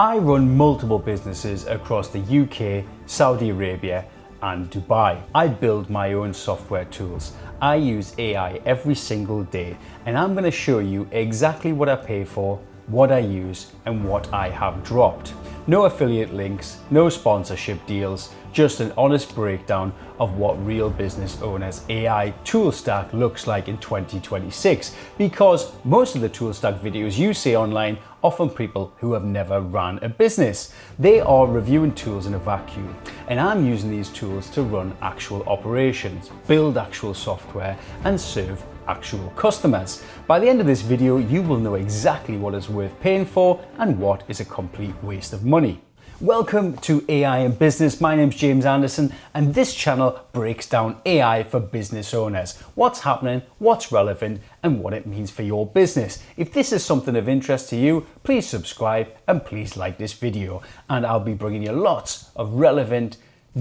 I run multiple businesses across the UK, Saudi Arabia and Dubai. I build my own software tools. I use AI every single day, and I'm going to show you exactly what I pay for, what I use and what I have dropped. No affiliate links, no sponsorship deals, just an honest breakdown of what real business owners' AI tool stack looks like in 2026, because most of the tool stack videos you see online are from people who have never ran a business. They are reviewing tools in a vacuum, and I'm using these tools to run actual operations, build actual software and serve actual customers. By the end of this video, you will know exactly what is worth paying for and what is a complete waste of money. Welcome to AI in Business. My name's James Anderson, and this channel breaks down AI for business owners. What's happening, what's relevant, and what it means for your business. If this is something of interest to you, please subscribe and please like this video. And I'll be bringing you lots of relevant,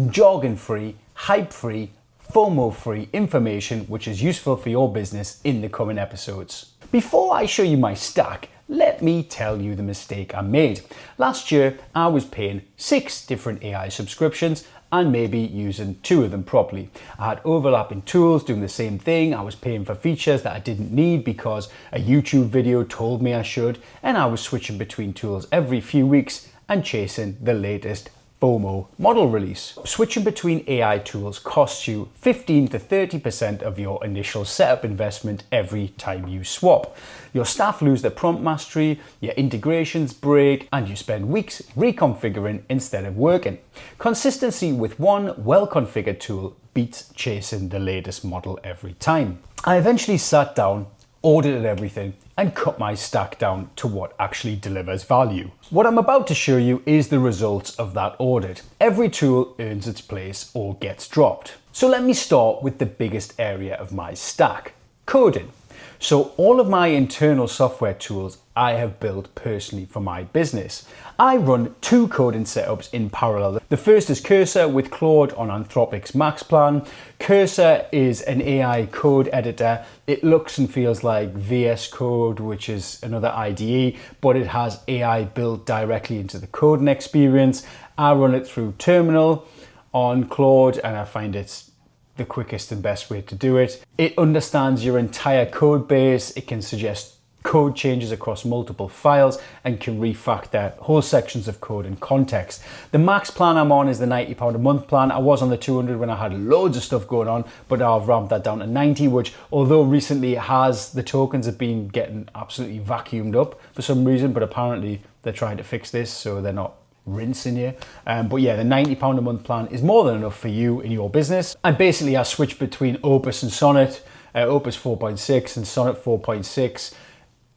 jargon-free, hype-free, FOMO-free information which is useful for your business in the coming episodes. Before I show you my stack, let me tell you the mistake I made. Last year, I was paying 6 different AI subscriptions and maybe using 2 of them properly. I had overlapping tools doing the same thing. I was paying for features that I didn't need because a YouTube video told me I should, and I was switching between tools every few weeks and chasing the latest FOMO model release. Switching between AI tools costs you 15 to 30% of your initial setup investment every time you swap. Your staff lose their prompt mastery, your integrations break, and you spend weeks reconfiguring instead of working. Consistency with one well-configured tool beats chasing the latest model every time. I eventually sat down, audited everything, and cut my stack down to what actually delivers value. What I'm about to show you is the results of that audit. Every tool earns its place or gets dropped. So let me start with the biggest area of my stack, coding. So all of my internal software tools I have built personally for my business. I run 2 coding setups in parallel. The first is Cursor with Claude on Anthropic's Max Plan. Cursor is an AI code editor. It looks and feels like VS Code, which is another IDE, but it has AI built directly into the coding experience. I run it through Terminal on Claude, and I find it's the quickest and best way to do it. It understands your entire code base. It can suggest code changes across multiple files and can refactor whole sections of code in context. The max plan I'm on is the £90 a month plan. I was on the 200 when I had loads of stuff going on, but now I've ramped that down to 90, which although recently the tokens have been getting absolutely vacuumed up for some reason, but apparently they're trying to fix this so they're not rinsing you. But yeah, the £90 a month plan is more than enough for you in your business. And basically I switch between Opus and Sonnet, Opus 4.6 and Sonnet 4.6,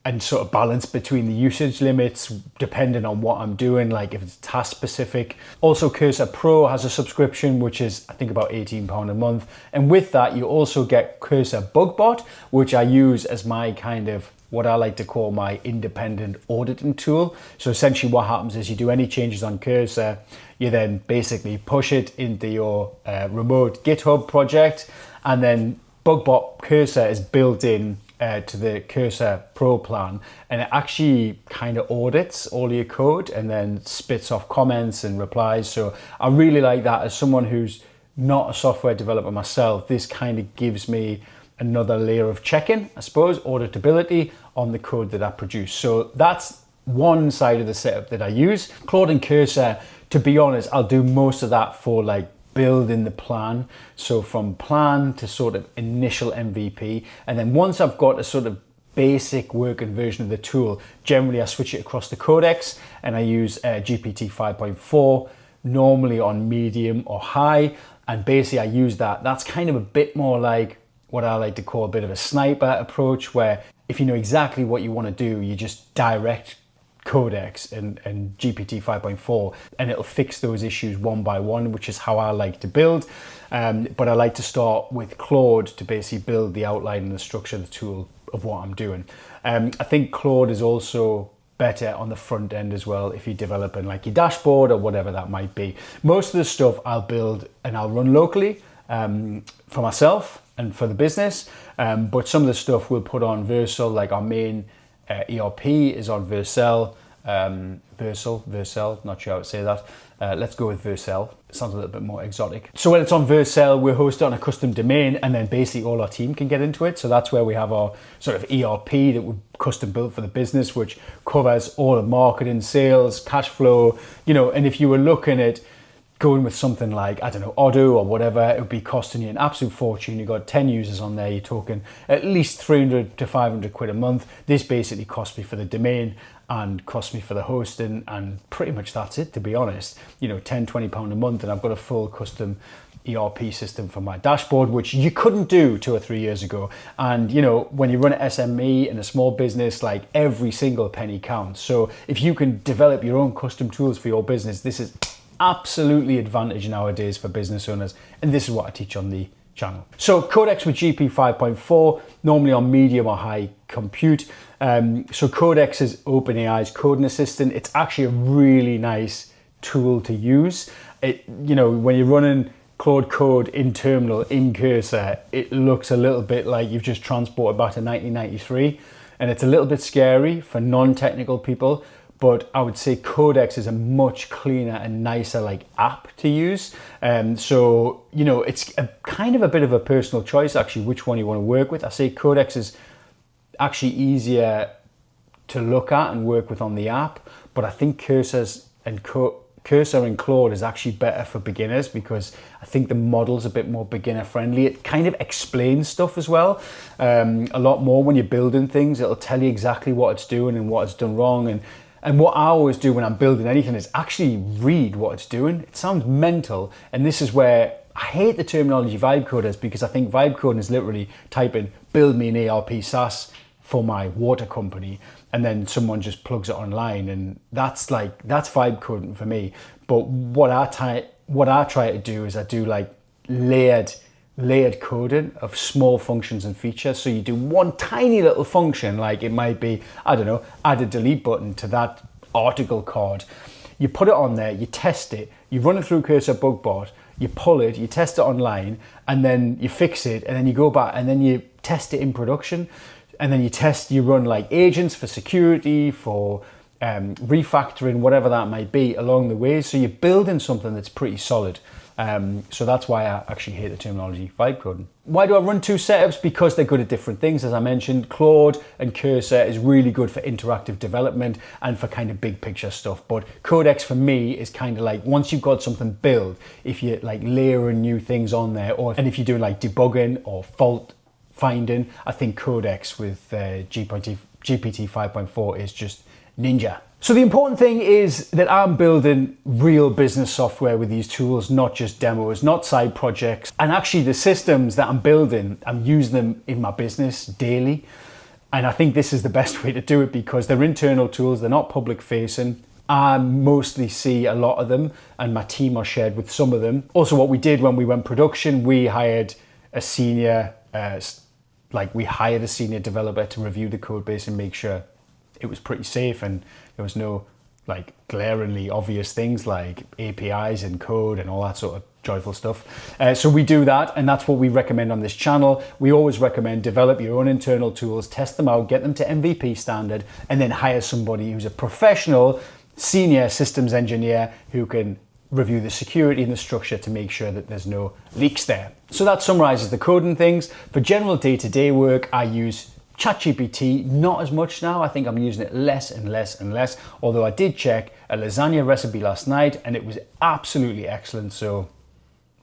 and sort of balance between the usage limits depending on what I'm doing, like if it's task specific. Also Cursor Pro has a subscription which is I think about £18 a month, and with that you also get Cursor BugBot, which I use as my kind of what I like to call my independent auditing tool. So essentially what happens is you do any changes on Cursor, you then basically push it into your remote GitHub project, and then BugBot Cursor is built in to the Cursor Pro plan, and it actually kind of audits all your code and then spits off comments and replies. So I really like that. As someone who's not a software developer myself, this kind of gives me another layer of checking, I suppose, auditability on the code that I produce. So that's one side of the setup that I use. Claude and Cursor, to be honest, I'll do most of that for like building the plan. So from plan to sort of initial MVP. And then once I've got a sort of basic working version of the tool, generally I switch it across the codex and I use GPT 5.4, normally on medium or high. And basically I use that. That's kind of a bit more like what I like to call a bit of a sniper approach, where if you know exactly what you want to do, you just direct Codex and GPT 5.4 and it'll fix those issues one by one, which is how I like to build. But I like to start with Claude to basically build the outline and the structure of the tool of what I'm doing. I think Claude is also better on the front end as well if you're developing like your dashboard or whatever that might be. Most of the stuff I'll build and I'll run locally for myself and for the business, but some of the stuff we'll put on Vercel, like our main ERP is on Vercel. Vercel, not sure how to say that. Let's go with Vercel. It sounds a little bit more exotic. So when it's on Vercel, we're hosted on a custom domain, and then basically all our team can get into it. So that's where we have our sort of ERP that we custom built for the business, which covers all of marketing, sales, cash flow, and if you were looking at going with something like, I don't know, Odoo or whatever, it would be costing you an absolute fortune. You've got 10 users on there, you're talking at least 300 to 500 quid a month. This basically cost me for the domain and cost me for the hosting, and pretty much that's it, to be honest. 10, 20 pound a month, and I've got a full custom ERP system for my dashboard, which you couldn't do 2 or 3 years ago. And when you run an SME in a small business, like every single penny counts. So if you can develop your own custom tools for your business, this is absolutely advantage nowadays for business owners, and this is what I teach on the channel. So Codex with GPT-5.4, normally on medium or high compute. So Codex is OpenAI's coding assistant. It's actually a really nice tool to use. When you're running Claude Code in Terminal, in Cursor, it looks a little bit like you've just transported back to 1993, and it's a little bit scary for non-technical people. But I would say Codex is a much cleaner and nicer app to use. So it's kind of a bit of a personal choice actually, which one you want to work with. I say Codex is actually easier to look at and work with on the app, but I think Cursor and Claude is actually better for beginners, because I think the model's a bit more beginner friendly. It kind of explains stuff as well, a lot more when you're building things. It'll tell you exactly what it's doing and what it's done wrong. And what I always do when I'm building anything is actually read what it's doing. It sounds mental, and this is where I hate the terminology vibe coders, because I think vibe coding is literally typing, build me an ERP SaaS for my water company, and then someone just plugs it online, and that's vibe coding for me. But what I try to do is I do layered coding of small functions and features. So you do one tiny little function, like it might be, I don't know, add a delete button to that article card. You put it on there, you test it, you run it through Cursor BugBot, you pull it, you test it online, and then you fix it, and then you go back and then you test it in production, and then you run agents for security, for refactoring, whatever that might be along the way. So you're building something that's pretty solid. So that's why I actually hate the terminology vibe coding. Why do I run two setups? Because they're good at different things. As I mentioned, Claude and Cursor is really good for interactive development and for kind of big picture stuff. But Codex for me is kind of like, once you've got something built, if you're layering new things on there, and if you're doing debugging or fault finding, I think Codex with GPT 5.4 is just ninja. So the important thing is that I'm building real business software with these tools, not just demos, not side projects. And actually the systems that I'm building, I'm using them in my business daily. And I think this is the best way to do it, because they're internal tools, they're not public facing. I mostly see a lot of them, and my team are shared with some of them. Also, what we did when we went production, we hired a senior, developer to review the code base and make sure it was pretty safe, and there was no glaringly obvious things like APIs and code and all that sort of joyful stuff. So we do that, and that's what we recommend on this channel. We always recommend develop your own internal tools, test them out, get them to MVP standard, and then hire somebody who's a professional senior systems engineer who can review the security and the structure to make sure that there's no leaks there. So that summarizes the coding things. For general day-to-day work, I use ChatGPT, not as much now. I think I'm using it less and less and less, although I did check a lasagna recipe last night and it was absolutely excellent. So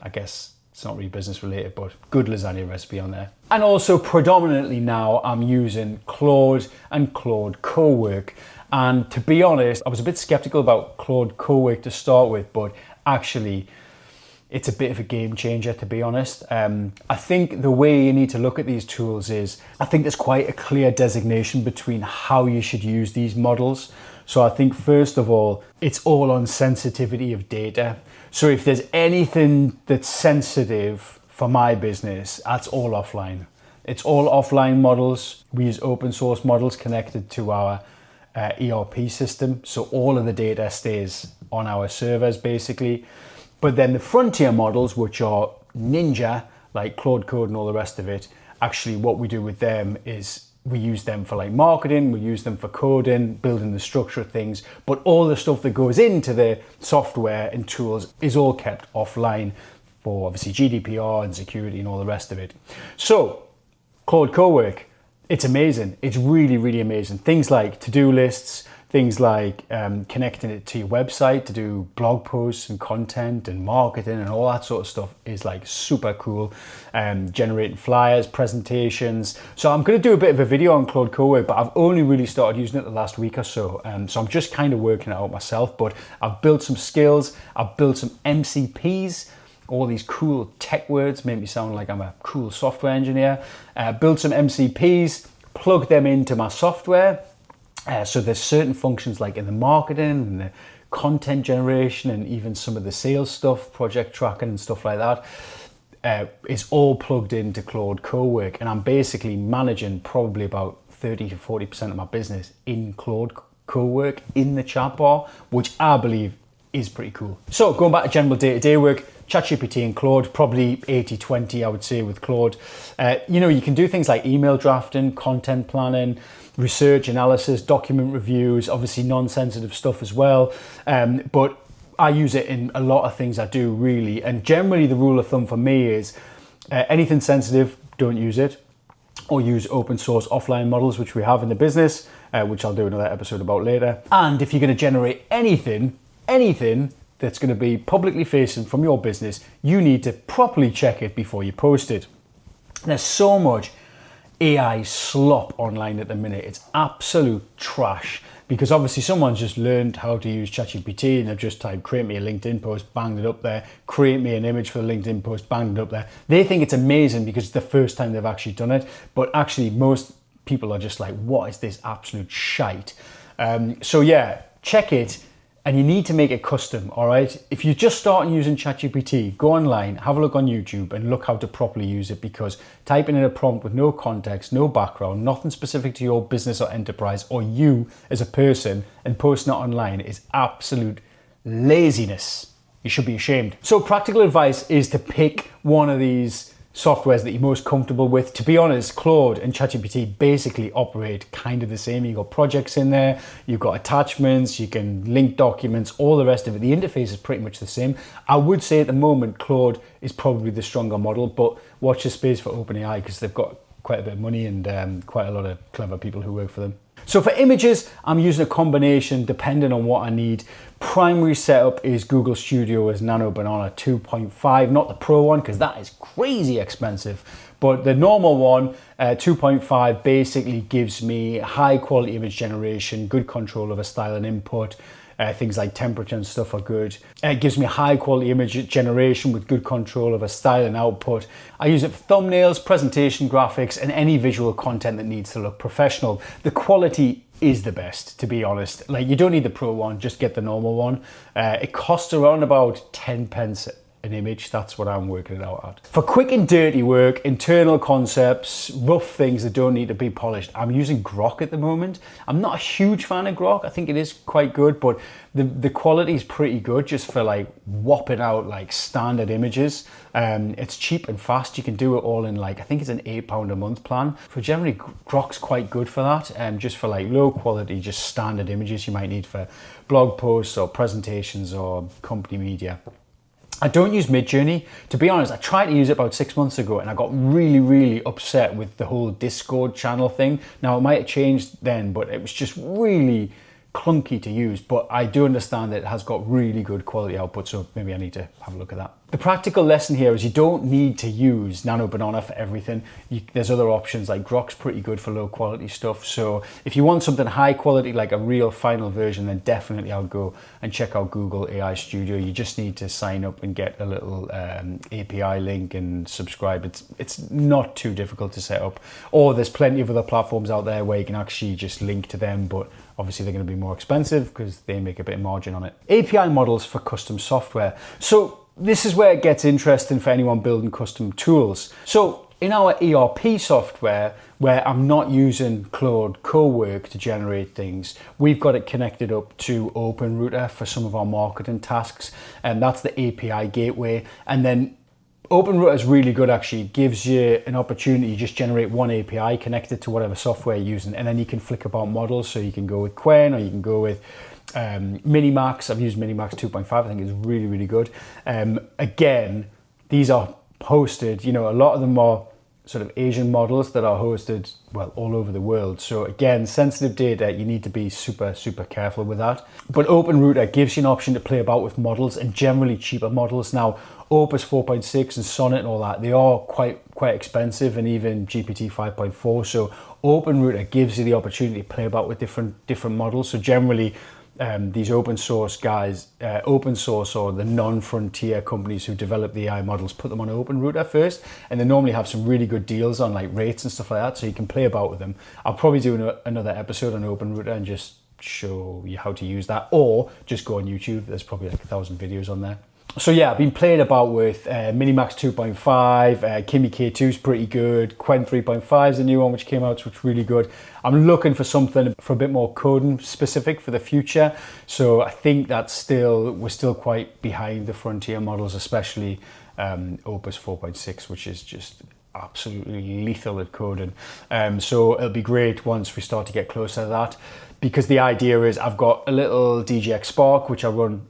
I guess it's not really business related, but good lasagna recipe on there. And also predominantly now I'm using Claude and Claude Cowork. And to be honest, I was a bit skeptical about Claude Cowork to start with, but actually it's a bit of a game changer, to be honest. I think the way you need to look at these tools is, I think there's quite a clear designation between how you should use these models. So I think first of all, it's all on sensitivity of data. So if there's anything that's sensitive for my business, that's all offline. It's all offline models. We use open source models connected to our ERP system. So all of the data stays on our servers basically. But then the frontier models, which are ninja, like Claude Code and all the rest of it, actually what we do with them is we use them for like marketing, we use them for coding, building the structure of things, but all the stuff that goes into the software and tools is all kept offline for obviously GDPR and security and all the rest of it. So Claude Cowork, it's amazing. It's really, really amazing. Things like to-do lists, things like connecting it to your website to do blog posts and content and marketing and all that sort of stuff is like super cool. Generating flyers, presentations. So I'm going to do a bit of a video on Claude Cowork, but I've only really started using it the last week or so. So I'm just kind of working it out myself, but I've built some skills. I've built some MCPs. All these cool tech words make me sound like I'm a cool software engineer. Build some MCPs, plug them into my software. So there's certain functions like in the marketing and the content generation and even some of the sales stuff, project tracking and stuff like that. It's all plugged into Claude Cowork, and I'm basically managing probably about 30 to 40% of my business in Claude Cowork in the chat bar, which I believe is pretty cool. So going back to general day-to-day work, ChatGPT and Claude, probably 80-20 I would say with Claude. You can do things like email drafting, content planning, research analysis, document reviews, obviously non-sensitive stuff as well. But I use it in a lot of things I do really. And generally the rule of thumb for me is anything sensitive, don't use it. Or use open source offline models, which we have in the business, which I'll do another episode about later. And if you're going to generate anything that's going to be publicly facing from your business, you need to properly check it before you post it. There's so much AI slop online at the minute. It's absolute trash because obviously someone's just learned how to use ChatGPT and they've just typed create me a LinkedIn post, banged it up there, create me an image for the LinkedIn post, banged it up there. They think it's amazing because it's the first time they've actually done it, but actually most people are just like, what is this absolute shite? So yeah, check it. And you need to make it custom, all right? If you're just starting using ChatGPT, go online, have a look on YouTube and look how to properly use it, because typing in a prompt with no context, no background, nothing specific to your business or enterprise or you as a person and posting it online is absolute laziness. You should be ashamed. So practical advice is to pick one of these softwares that you're most comfortable with. To be honest, Claude and ChatGPT basically operate kind of the same. You've got projects in there, you've got attachments, you can link documents, all the rest of it. The interface is pretty much the same. I would say at the moment, Claude is probably the stronger model, but watch the space for OpenAI because they've got quite a bit of money and quite a lot of clever people who work for them. So for images, I'm using a combination depending on what I need. Primary setup is Google Studio as Nano Banana 2.5, not the Pro one because that is crazy expensive. But the normal one, 2.5, basically gives me high quality image generation, good control over style and input. Things like temperature and stuff are good. It gives me high quality image generation with good control over style and output. I use it for thumbnails, presentation graphics, and any visual content that needs to look professional. The quality is the best, to be honest. Like, you don't need the Pro one, just get the normal one. It costs around about 10 pence an image. That's what I'm working it out at. For quick and dirty work, internal concepts, rough things that don't need to be polished, I'm using Grok at the moment. I'm not a huge fan of Grok. I think it is quite good, but the quality is pretty good just for like whopping out like standard images. It's cheap and fast. You can do it all in like, I think it's an £8 a month plan. So generally Grok's quite good for that. Just for like low quality, just standard images you might need for blog posts or presentations or company media. I don't use Midjourney. To be honest, I tried to use it about 6 months ago and I got really, really upset with the whole Discord channel thing. Now it might have changed then, but it was just really clunky to use, but I do understand that it has got really good quality output, so maybe I need to have a look at that. The practical lesson here is you don't need to use Nano Banana for everything. There's other options, like Grok's pretty good for low quality stuff, so if you want something high quality, like a real final version, then definitely I would go and check out Google AI Studio. You just need to sign up and get a little API link and subscribe. It's not too difficult to set up, or there's plenty of other platforms out there where you can actually just link to them, but obviously they're going to be more expensive because they make a bit of margin on it. API models for custom software. So this is where it gets interesting for anyone building custom tools. So in our ERP software, where I'm not using Claude Cowork to generate things, we've got it connected up to OpenRouter for some of our marketing tasks, and that's the API gateway. And then OpenRouter is really good actually. It gives you an opportunity to just generate one API, connect it to whatever software you're using, and then you can flick about models. So you can go with Quen, or you can go with Minimax. I've used Minimax 2.5. I think it's really, really good. Again, these are hosted, you know, a lot of them are sort of Asian models that are hosted, well, all over the world. So again, sensitive data, you need to be super, super careful with that. But OpenRouter gives you an option to play about with models, and generally cheaper models. Now, Opus 4.6 and Sonnet and all that, they are quite expensive, and even GPT 5.4. So OpenRouter gives you the opportunity to play about with different models. So generally, these open source guys, open source or the non-frontier companies who develop the AI models, put them on OpenRouter first, and they normally have some really good deals on like rates and stuff like that, so you can play about with them. I'll probably do another episode on OpenRouter and just show you how to use that, or just go on YouTube. There's probably like 1,000 videos on there. So yeah, I've been playing about with Minimax 2.5, Kimi K2 is pretty good, Quen 3.5 is a new one which came out, which is really good. I'm looking for something for a bit more coding specific for the future. So I think that's we're still quite behind the frontier models, especially Opus 4.6, which is just absolutely lethal at coding. So it'll be great once we start to get closer to that, because the idea is I've got a little DGX Spark, which I run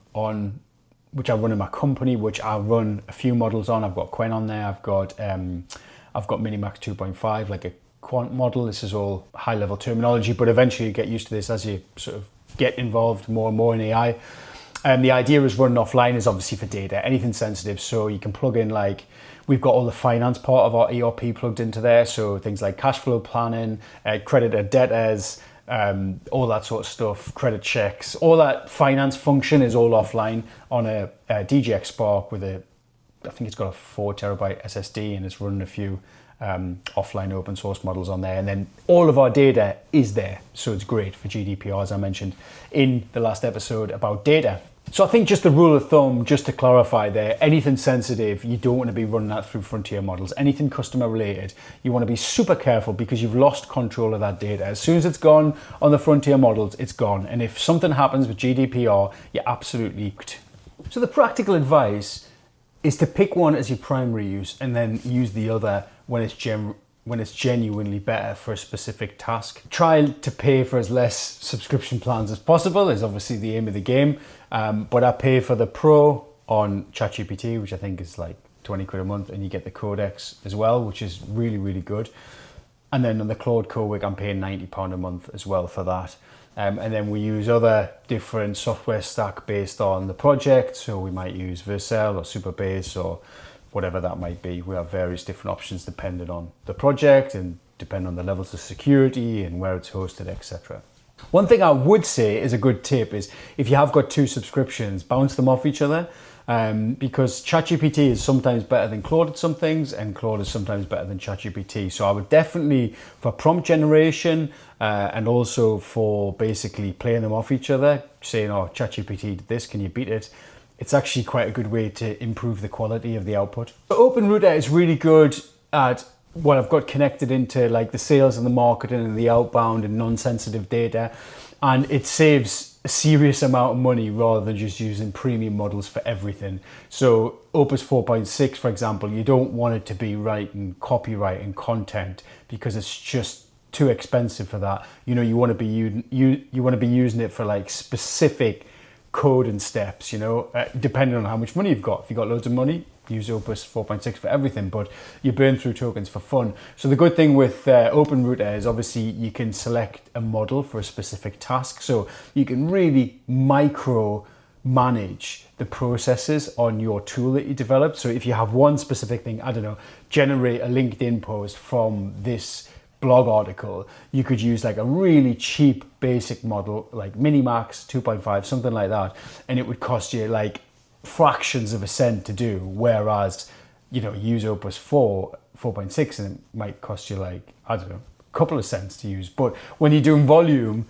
in my company, which I run a few models on. I've got Quen on there. I've got Minimax 2.5, like a quant model. This is all high level terminology, but eventually you get used to this as you sort of get involved more and more in AI. And the idea is running offline is obviously for data, anything sensitive. So you can plug in, like, we've got all the finance part of our ERP plugged into there. So things like cash flow planning, creditor debtors, all that sort of stuff, credit checks, all that finance function is all offline on a DGX Spark with I think it's got a 4 terabyte SSD, and it's running a few offline open source models on there. And then all of our data is there. So it's great for GDPR, as I mentioned in the last episode about data. So I think just the rule of thumb, just to clarify there, anything sensitive, you don't want to be running that through frontier models. Anything customer related, you want to be super careful, because you've lost control of that data. As soon as it's gone on the frontier models, it's gone. And if something happens with GDPR, you're absolutely... So the practical advice is to pick one as your primary use, and then use the other when it's genuinely better for a specific task. Try to pay for as less subscription plans as possible is obviously the aim of the game. But I pay for the Pro on ChatGPT, which I think is like 20 quid a month, and you get the Codex as well, which is really, really good. And then on the Claude Cowork, I'm paying £90 a month as well for that. And then we use other different software stack based on the project. So we might use Vercel or Supabase or whatever that might be. We have various different options depending on the project and depending on the levels of security and where it's hosted, etc. One thing I would say is a good tip is, if you have got 2 subscriptions, bounce them off each other, because ChatGPT is sometimes better than Claude at some things, and Claude is sometimes better than ChatGPT. So I would definitely, for prompt generation and also for basically playing them off each other, saying, oh, ChatGPT did this, can you beat it? It's actually quite a good way to improve the quality of the output. OpenRouter is really good at what I've got connected into, like the sales and the marketing and the outbound and non-sensitive data, and it saves a serious amount of money rather than just using premium models for everything. So Opus 4.6, for example, you don't want it to be writing copyright and content, because it's just too expensive for that. You know, you want to be using it for like specific code and steps, you know, depending on how much money you've got. If you've got loads of money, use Opus 4.6 for everything, but you burn through tokens for fun. So the good thing with OpenRouter is obviously you can select a model for a specific task. So you can really micro manage the processes on your tool that you developed. So if you have one specific thing, I don't know, generate a LinkedIn post from this blog article, you could use like a really cheap basic model like Minimax 2.5, something like that, and it would cost you like fractions of a cent to do, whereas, you know, use Opus 4.6 and it might cost you like, I don't know, a couple of cents to use. But when you're doing volume,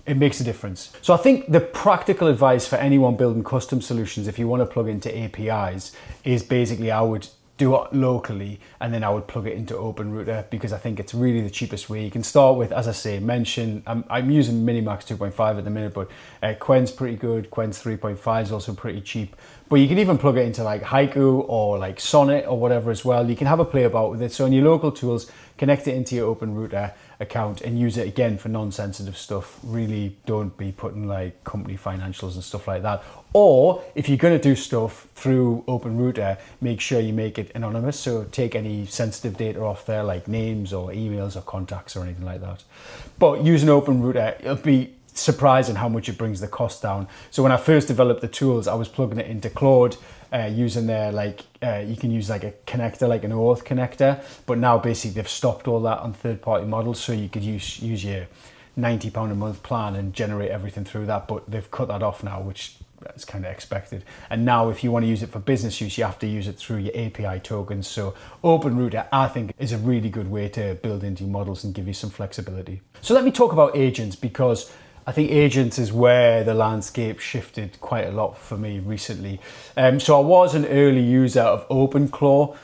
it makes a difference. So I think the practical advice for anyone building custom solutions, if you want to plug into APIs, is basically I would do it locally, and then I would plug it into OpenRouter because I think it's really the cheapest way. You can start with, as I say, I'm using Minimax 2.5 at the minute, but Quen's pretty good. Quen's 3.5 is also pretty cheap. But you can even plug it into like Haiku or like Sonnet or whatever as well. You can have a play about with it. So in your local tools, connect it into your OpenRouter account and use it again for non-sensitive stuff. Really don't be putting like company financials and stuff like that. Or if you're going to do stuff through OpenRouter, make sure you make it anonymous. So take any sensitive data off there, like names or emails or contacts or anything like that. But using OpenRouter, it'll be surprising how much it brings the cost down. So when I first developed the tools, I was plugging it into Claude, using their you can use like a connector, like an OAuth connector, but now basically they've stopped all that on third-party models, so you could use your £90 a month plan and generate everything through that, but they've cut that off now, which is kind of expected. And now if you want to use it for business use, you have to use it through your API tokens. So OpenRouter, I think, is a really good way to build into your models and give you some flexibility. So let me talk about agents, because I think agents is where the landscape shifted quite a lot for me recently. So I was an early user of OpenClaw,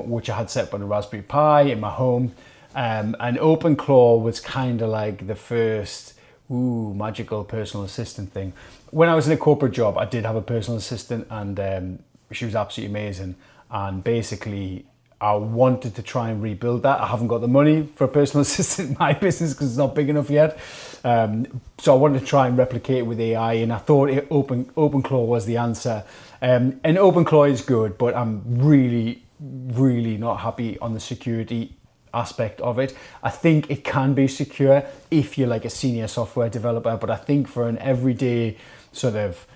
which I had set up on a Raspberry Pi in my home. And OpenClaw was kind of like the first magical personal assistant thing. When I was in a corporate job, I did have a personal assistant, and she was absolutely amazing. And basically, I wanted to try and rebuild that. I haven't got the money for a personal assistant in my business because it's not big enough yet. So I wanted to try and replicate it with AI, and I thought OpenClaw was the answer. And OpenClaw is good, but I'm really, really not happy on the security aspect of it. I think it can be secure if you're like a senior software developer, but I think for an everyday sort of,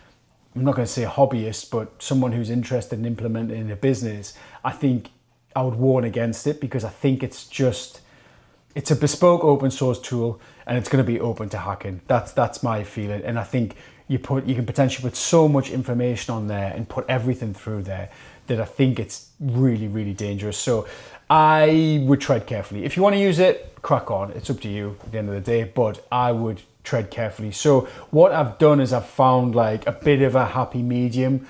I'm not going to say hobbyist, but someone who's interested in implementing in a business, I think I would warn against it, because I think it's a bespoke open source tool, and it's going to be open to hacking. That's my feeling. And I think you can potentially put so much information on there and put everything through there that I think it's really, really dangerous. So I would tread carefully. If you want to use it, crack on. It's up to you at the end of the day, but I would tread carefully. So what I've done is I've found like a bit of a happy medium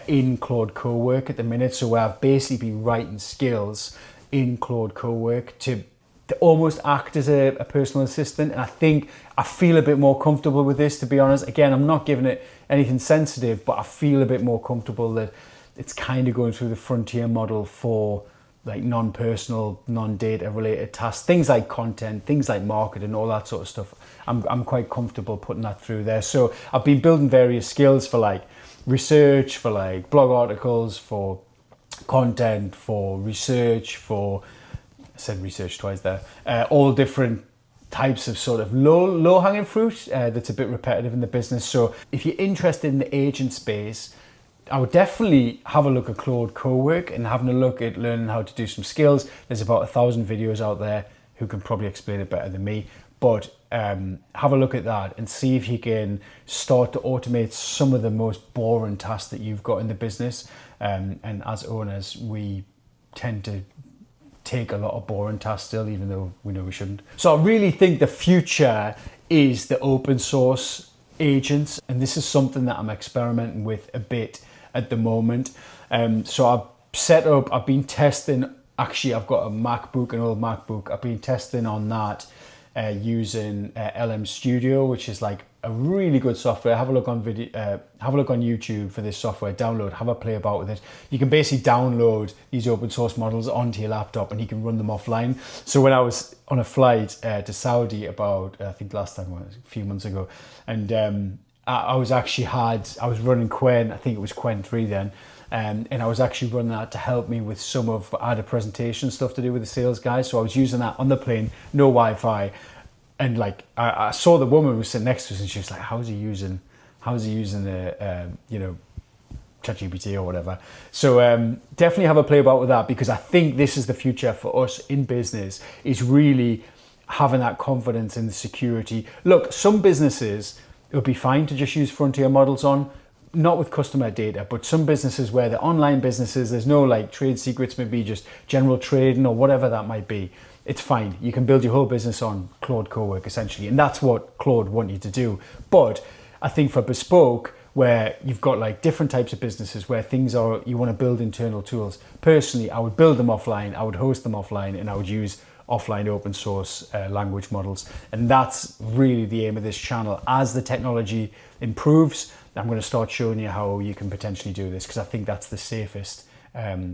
in Claude Cowork at the minute. So where I've basically been writing skills in Claude Cowork to almost act as a personal assistant. And I think I feel a bit more comfortable with this, to be honest. Again, I'm not giving it anything sensitive, but I feel a bit more comfortable that it's kind of going through the frontier model for like non-personal, non-data related tasks, things like content, things like marketing, all that sort of stuff. I'm quite comfortable putting that through there. So I've been building various skills for like research, for like blog articles, for content, for research, for, I said research twice there, all different types of sort of low-hanging fruit that's a bit repetitive in the business. So if you're interested in the agent space, I would definitely have a look at Claude Cowork and having a look at learning how to do some skills. There's about 1,000 videos out there who can probably explain it better than me. But have a look at that and see if you can start to automate some of the most boring tasks that you've got in the business. And as owners, we tend to take a lot of boring tasks still, even though we know we shouldn't. So I really think the future is the open source agents. And this is something that I'm experimenting with a bit at the moment. So I've been testing, actually I've got a MacBook, an old MacBook. I've been testing on that using LM Studio, which is like a really good software. Have a look on YouTube for this software, download, have a play about with it. You can basically download these open source models onto your laptop and you can run them offline. So when I was on a flight to Saudi about, I think last time was a few months ago, and I was running Quen, I think it was Quen 3 then, and I was actually running that to help me with I had a presentation stuff to do with the sales guys, so I was using that on the plane, no Wi-Fi, and like I saw the woman who was sitting next to us, and she was like, how's he using the ChatGPT or whatever. So definitely have a play about with that, because I think this is the future for us in business, is really having that confidence in the security. Look, some businesses, it would be fine to just use frontier models on, not with customer data, but some businesses where they're online businesses, there's no like trade secrets, maybe just general trading or whatever that might be. It's fine. You can build your whole business on Claude Cowork essentially, and that's what Claude want you to do. But I think for bespoke, where you've got like different types of businesses where things are, you want to build internal tools. Personally, I would build them offline, I would host them offline, and I would use offline open source language models. And that's really the aim of this channel. As the technology improves, I'm going to start showing you how you can potentially do this, because I think that's the safest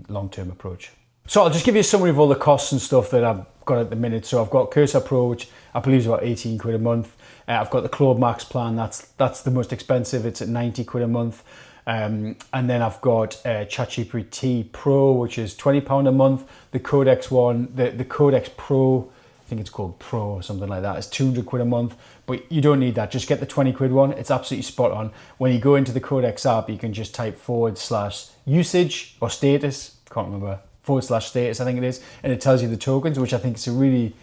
long-term approach. So I'll just give you a summary of all the costs and stuff that I've got at the minute. So I've got Cursor Pro, which I believe is about 18 quid a month. I've got the Claude Max Plan, that's the most expensive, it's at 90 quid a month. And then I've got ChatGPT Pro, which is £20 a month. The Codex one, the Codex Pro, I think it's called Pro or something like that, it's 200 quid a month. But you don't need that, just get the 20 quid one, it's absolutely spot on. When you go into the Codex app, you can just type /usage or status, can't remember, /status I think it is, and it tells you the tokens, which I think is a really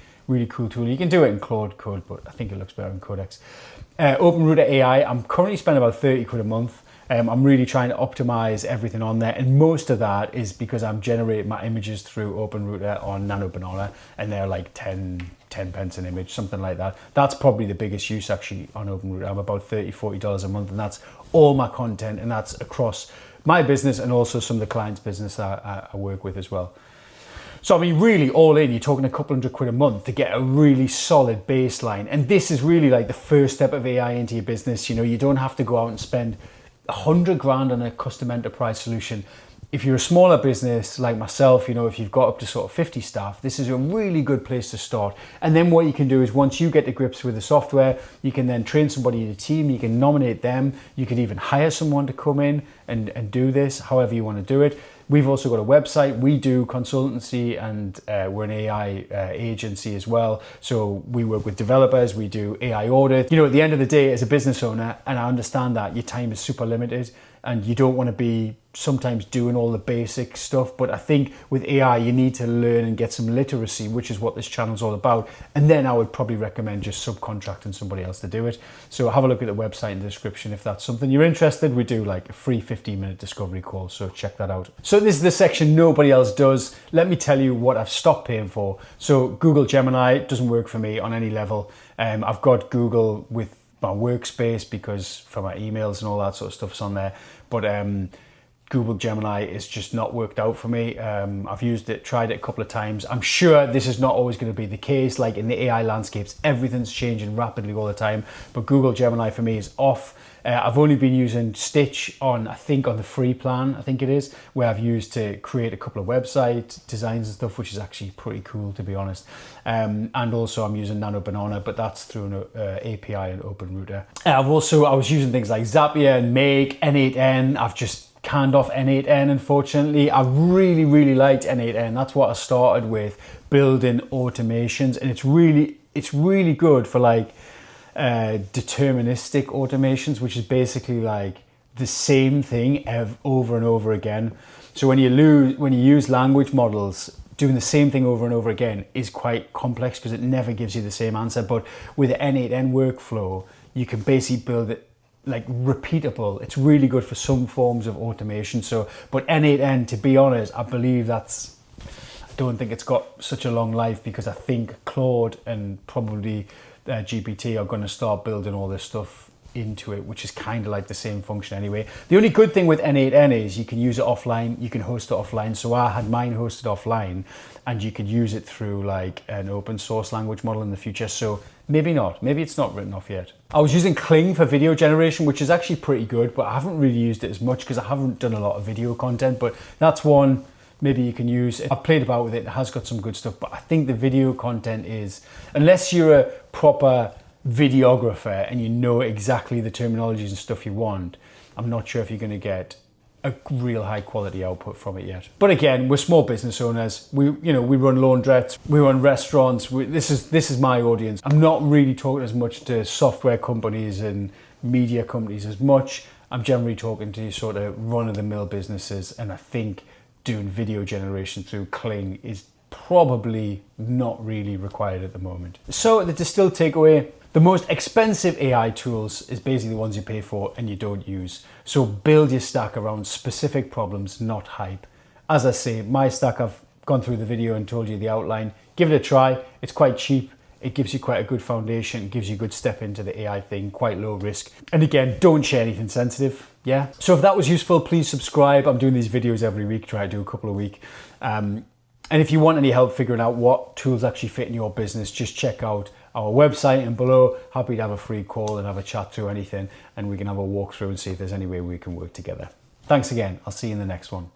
cool tool. You can do it in Claude Code, but I think it looks better in Codex. OpenRouter AI, I'm currently spending about 30 quid a month. I'm really trying to optimize everything on there, and most of that is because I'm generating my images through OpenRouter on Nano Banana, and they're like 10 pence an image, something like that. That's probably the biggest use actually on OpenRouter. I'm about $30-40 a month, and that's all my content, and that's across my business and also some of the clients' business I work with as well. So I mean, really all in, you're talking a couple hundred quid a month to get a really solid baseline. And this is really like the first step of AI into your business. You know, you don't have to go out and spend 100 grand on a custom enterprise solution. If you're a smaller business like myself, you know, if you've got up to sort of 50 staff, this is a really good place to start. And then what you can do is once you get to grips with the software, you can then train somebody in a team, you can nominate them, you could even hire someone to come in and do this, however you want to do it. We've also got a website, we do consultancy, and we're an AI agency as well. So we work with developers, we do AI audit. You know, at the end of the day, as a business owner, and I understand that your time is super limited and you don't want to be sometimes doing all the basic stuff, but I think with AI you need to learn and get some literacy, which is what this channel's all about. And then I would probably recommend just subcontracting somebody else to do it. So have a look at the website in the description if that's something you're interested. We do like a free 15-minute discovery call, so check that out. So this is the section nobody else does. Let me tell you what I've stopped paying for. So Google Gemini doesn't work for me on any level. I've got Google with my workspace because for my emails and all that sort of stuff's on there, but Google Gemini is just not worked out for me. I've used it, tried it a couple of times. I'm sure this is not always going to be the case. Like in the AI landscapes, everything's changing rapidly all the time, but Google Gemini for me is off. I've only been using Stitch on, I think on the free plan, I think it is, where I've used to create a couple of website designs and stuff, which is actually pretty cool to be honest. And also I'm using Nano Banana, but that's through an API and OpenRouter. I was using things like Zapier and Make, N8N. I've just canned off N8N, unfortunately. I really liked N8N. That's what I started with, building automations, and it's really good for like deterministic automations, which is basically like the same thing over and over again. So when you use language models, doing the same thing over and over again is quite complex because it never gives you the same answer. But with the N8N workflow, you can basically build it like repeatable. It's really good for some forms of automation. So, but N8N, to be honest, I don't think it's got such a long life, because I think Claude and probably GPT are going to start building all this stuff into it, which is kind of like the same function anyway. The only good thing with N8N is you can use it offline, you can host it offline. So I had mine hosted offline, and you could use it through like an open source language model in the future. So maybe not, maybe it's not written off yet. I was using Kling for video generation, which is actually pretty good, but I haven't really used it as much because I haven't done a lot of video content, but that's one maybe you can use. I've played about with it, it has got some good stuff, but I think the video content is, unless you're a proper videographer and you know exactly the terminologies and stuff you want, I'm not sure if you're going to get a real high quality output from it yet. But again, we're small business owners. We run laundrettes, we run restaurants. This is my audience. I'm not really talking as much to software companies and media companies as much. I'm generally talking to sort of run-of-the-mill businesses, and I think doing video generation through Kling is probably not really required at the moment. So the distilled takeaway: the most expensive AI tools is basically the ones you pay for and you don't use. So build your stack around specific problems, not hype. As I say, my stack, I've gone through the video and told you the outline. Give it a try. It's quite cheap. It gives you quite a good foundation, gives you a good step into the AI thing, quite low risk. And again, don't share anything sensitive, yeah? So if that was useful, please subscribe. I'm doing these videos every week, try to do a couple a week. And if you want any help figuring out what tools actually fit in your business, just check out our website and below. Happy to have a free call and have a chat through anything, and we can have a walk through and see if there's any way we can work together. Thanks again. I'll see you in the next one.